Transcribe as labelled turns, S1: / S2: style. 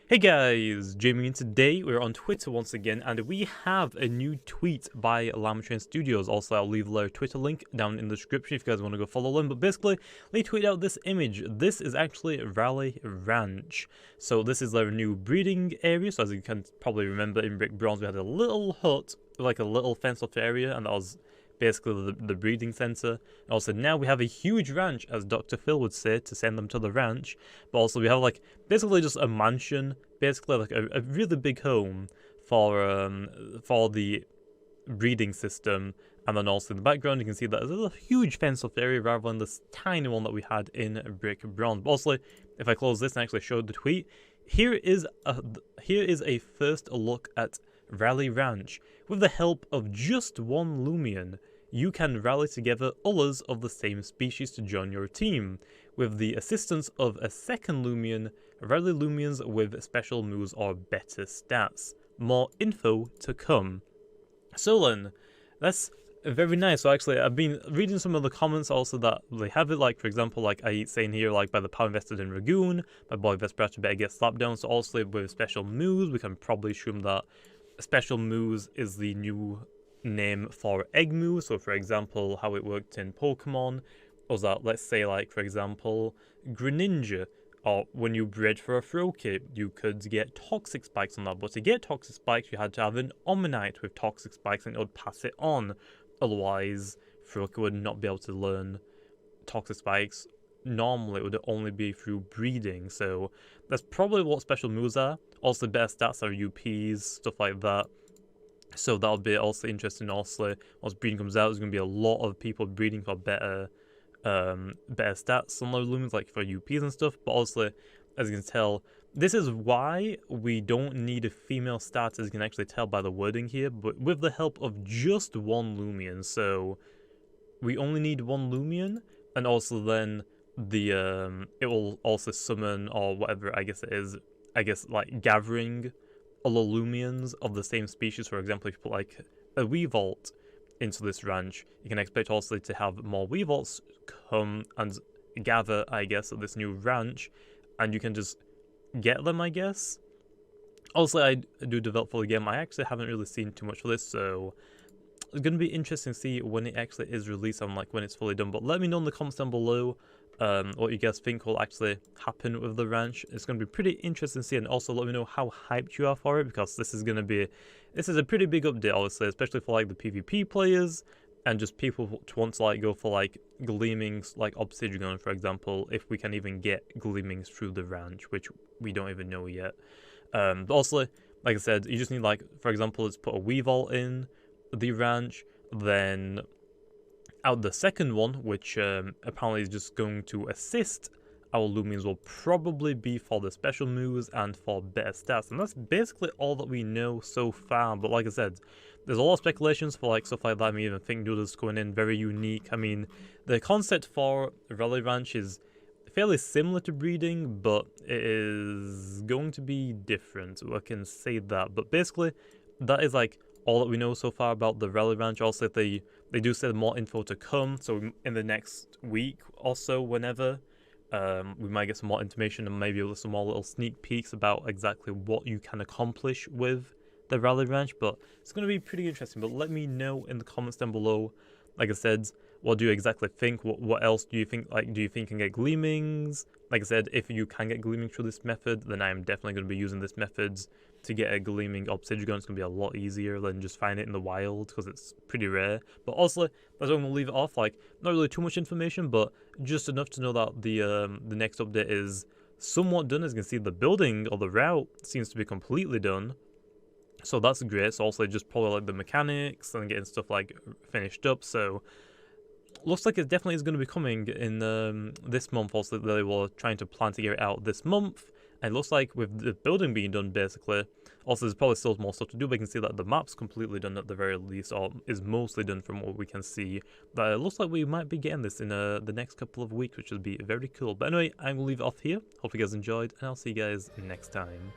S1: Hey guys, Jamie, and today we're on Twitter once again, and we have a new tweet by Loomian Studios. Also, I'll leave their Twitter link down in the description if you guys want to go follow them. But basically, they tweeted out this image. This is actually Rally Ranch. So this is their new breeding area. So as you can probably remember, in Brick Bronze we had a little hut, like a little fenced-off area, and that was basically the breeding center. And also now we have a huge ranch, as Dr. Phil would say, to send them to the ranch. But also we have like basically just a mansion, basically like a really big home for the breeding system. And then also in the background you can see that there's a huge fenced-off area rather than this tiny one that we had in Brick Bronze. But also, if I close this and actually show the tweet, here is a first look at Rally Ranch. With the help of just one Loomian, you can rally together others of the same species to join your team. With the assistance of a second Loomian, rally Loomians with special moves or better stats. More info to come. So then, that's very nice. So actually, I've been reading some of the comments also that they have it, like for example, like I saying here, like by the power invested in Ragoon, my boy Vesperati better get slapped down. So also with special moves, we can probably assume that special moves is the new name for egg moves. So for example, how it worked in Pokemon was that, let's say like for example, Greninja, or when you bred for a Froakie, you could get Toxic Spikes on that, but to get Toxic Spikes you had to have an Omanyte with Toxic Spikes and it would pass it on. Otherwise, Froakie would not be able to learn Toxic Spikes. Normally it would only be through breeding, so that's probably what special moves are. Also better stats are UPs, stuff like that. So that'll be also interesting. Also, once breeding comes out, there's going to be a lot of people breeding for better stats on those Lumens, like for UPs and stuff. But also, as you can tell, this is why we don't need a female stat, as you can actually tell by the wording here, but with the help of just one Loomian. So we only need one Loomian, and also then the it will also summon, or whatever I guess it is, I guess like gathering other Loomians of the same species. For example, if you put like a Weevault into this ranch, you can expect also to have more Weevaults come and gather, I guess, at this new ranch, and you can just get them, I guess. Also, I do develop for the game. I actually haven't really seen too much for this, so it's going to be interesting to see when it actually is released and like when it's fully done. But let me know in the comments down below what you guys think will actually happen with the ranch. It's going to be pretty interesting to see, and also let me know how hyped you are for it, because this is a pretty big update, obviously, especially for like the PvP players and just people who want to like go for like gleamings, like Obsidian, for example, if we can even get gleamings through the ranch, which we don't even know yet. But also, like I said, you just need, like, for example, let's put a Weevault in the ranch, then out the second one, which apparently is just going to assist our Loomians, will probably be for the special moves and for better stats, and that's basically all that we know so far. But like I said, there's a lot of speculations for like stuff like that. I mean, even Think Noodles going in, very unique. I mean, the concept for Rally Ranch is fairly similar to breeding, but it is going to be different. I can say that. But basically, that is like all that we know so far about the Rally Ranch. Also, they do say more info to come, so in the next week or so, whenever, we might get some more information and maybe some more little sneak peeks about exactly what you can accomplish with the Rally Ranch. But it's going to be pretty interesting. But let me know in the comments down below, like I said, what do you exactly think? What else do you think? Like, do you think you can get gleamings? Like I said, if you can get gleaming through this method, then I am definitely going to be using this method to get a gleaming Obsidian. It's going to be a lot easier than just finding it in the wild, because it's pretty rare. But also, that's why I'm going to leave it off. Like, not really too much information, but just enough to know that the next update is somewhat done. As you can see, the building or the route seems to be completely done. So that's great. So also just probably like the mechanics and getting stuff like finished up. So looks like it definitely is going to be coming in this month. Also, they were trying to plan to get it out this month. And it looks like with the building being done, basically, also there's probably still more stuff to do, but you can see that the map's completely done at the very least, or is mostly done from what we can see. But it looks like we might be getting this in the next couple of weeks, which would be very cool. But anyway, I'm going to leave it off here. Hope you guys enjoyed, and I'll see you guys next time.